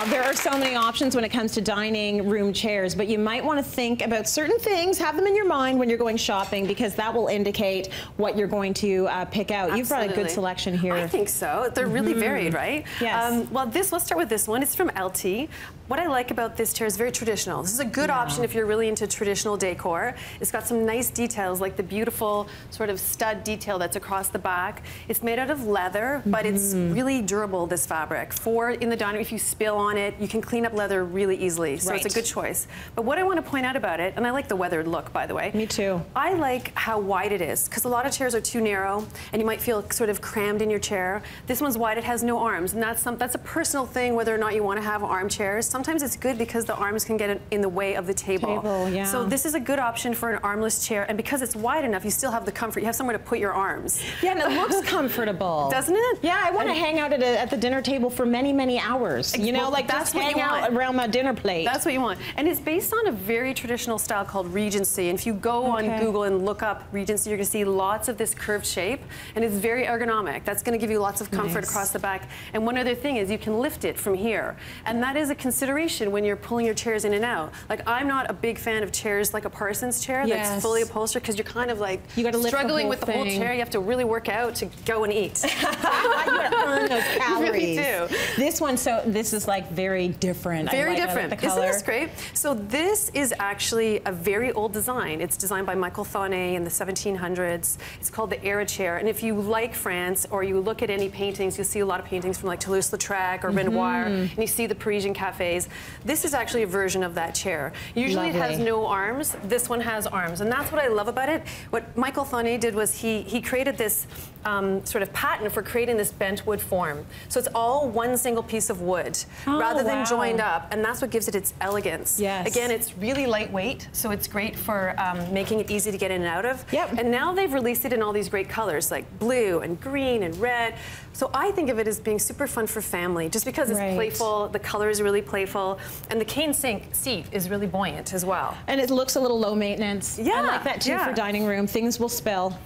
there are so many options when it comes to dining room chairs, but you might want to think about certain things, have them in your mind when you're going shopping, because that will indicate what you're going to pick out. Absolutely. You've brought a good selection here. I think so. They're really varied, right? Yes. Well, let's start with this one. It's from LT. What I like about this chair is very traditional. This is a good option if you're really into traditional decor. It's got some nice details, like the beautiful sort of stud detail that's across the back. It's made out of leather, but it's really durable, this fabric. For in the dining room, if you spill on it, you can clean up leather really easily. So it's a good choice. But what I want to point out about it, and I like the weathered look, by the way. Me too. I like how wide it is, because a lot of chairs are too narrow, and you might feel sort of crammed in your chair. This one's wide, it has no arms, and that's a personal thing, whether or not you want to have armchairs. Sometimes it's good because the arms can get in the way of the table. So this is a good option for an armless chair, and because it's wide enough, you still have the comfort. You have somewhere to put your arms. Yeah, and it looks comfortable. Doesn't it? Yeah, I want to hang out at the dinner table for many, many hours. You know, well, like that's just what hang you out want. around my dinner plate. That's what you want. And it's based on a very traditional style called Regency. And if you go on Google and look up Regency, you're going to see lots of this curved shape, and it's very ergonomic. That's going to give you lots of comfort across the back. And one other thing is you can lift it from here. And that is a consideration when you're pulling your chairs in and out. Like, I'm not a big fan of chairs like a Parsons chair that's fully upholstered, because you're kind of like struggling with the whole chair. You have to really work out to go and eat. You gotta earn those calories. You really do. This one, so this is like very different. Very I like different. The color. Isn't this great? So this is actually a very old design. It's designed by Michael Thonnet in the 1700s. It's called the Era chair. And if you like France, or you look at any paintings, you'll see a lot of paintings from like Toulouse-Lautrec or Renoir, and you see the Parisian cafes. This is actually a version of that chair. Usually it has no arms. This one has arms, and that's what I love about it. What Michael Thonnet did was he created this sort of patent for creating this bent wood form. So it's all one single piece of wood rather than joined up, and that's what gives it its elegance. Again, it's really lightweight, so it's great for making it easy to get in and out of. And now they've released it in all these great colors, like blue and green and red. So I think of it as being super fun for family, just because it's playful, the color is really playful, and the cane seat is really buoyant as well. And it looks a little low maintenance. I like that too for dining room. Things will spill.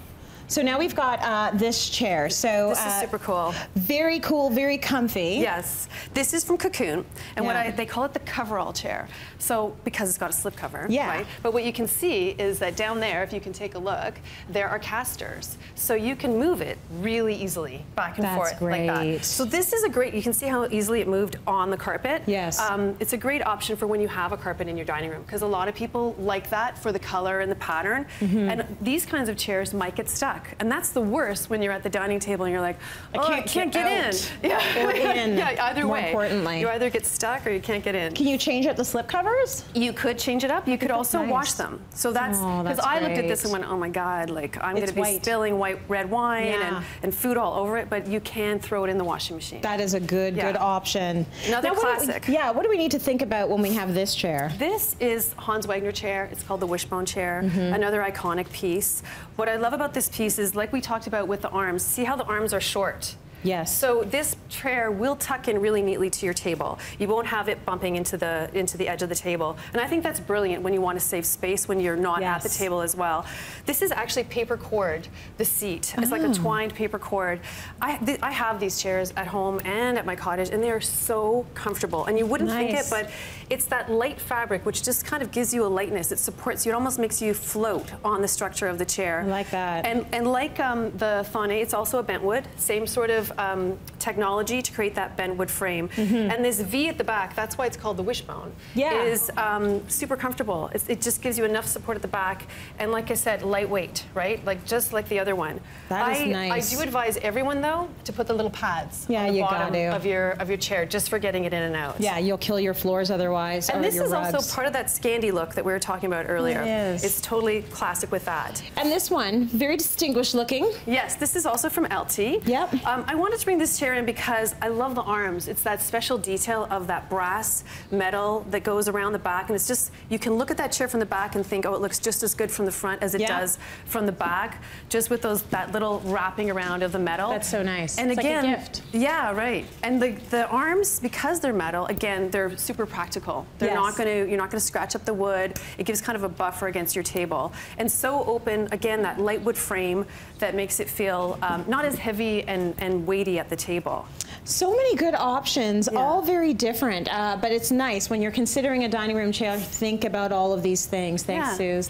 So now we've got this chair. So this is super cool. Very cool, very comfy. Yes. This is from Cocoon, and they call it the Coverall Chair. So, because it's got a slip cover, right? But what you can see is that down there, if you can take a look, there are casters. So you can move it really easily back and forth like that. So this is a great, you can see how easily it moved on the carpet. It's a great option for when you have a carpet in your dining room, because a lot of people like that for the color and the pattern. And these kinds of chairs might get stuck. And that's the worst when you're at the dining table and you're like, oh, I can't get in. Or in. Either more way. Importantly. You either get stuck or you can't get in. Can you change out the slip covers? You could change it up. You could also wash them. So that's, because I looked at this and went, oh my God, like I'm going to be spilling red wine and food all over it, but you can throw it in the washing machine. That is a good option. Another classic. What do we need to think about when we have this chair? This is Hans Wagner chair. It's called the Wishbone Chair, another iconic piece. What I love about this piece is, like we talked about with the arms, see how the arms are short? Yes. So this chair will tuck in really neatly to your table. You won't have it bumping into the edge of the table. And I think that's brilliant when you want to save space when you're not at the table as well. This is actually paper cord, the seat. It's like a twined paper cord. I have these chairs at home and at my cottage, and they're so comfortable. And you wouldn't think it, but it's that light fabric which just kind of gives you a lightness. It supports you. It almost makes you float on the structure of the chair. I like that. And like the Thonnet, it's also a bent wood, same sort of technology to create that bent wood frame. And this V at the back, that's why it's called the Wishbone, is super comfortable. It just gives you enough support at the back, and like I said, lightweight, right? Like just like the other one. That is nice. I do advise everyone though to put the little pads on the bottom of your chair, just for getting it in and out. Yeah, you'll kill your floors otherwise. And this is rugs. also part of that Scandi look that we were talking about earlier. It is. It's totally classic with that. And this one, very distinguished looking. Yes, this is also from LT. I wanted to bring this chair in because I love the arms. It's that special detail of that brass metal that goes around the back, and it's just, you can look at that chair from the back and think, oh, it looks just as good from the front as it does from the back, just with that little wrapping around of the metal. That's so nice. And it's again, like a gift. Yeah, right. And the arms, because they're metal, again, they're super practical. They're not going to, you're not going to scratch up the wood. It gives kind of a buffer against your table. And so open, again, that light wood frame that makes it feel not as heavy and weighty at the table. So many good options, all very different, but it's nice when you're considering a dining room chair, think about all of these things. Thanks, Suze.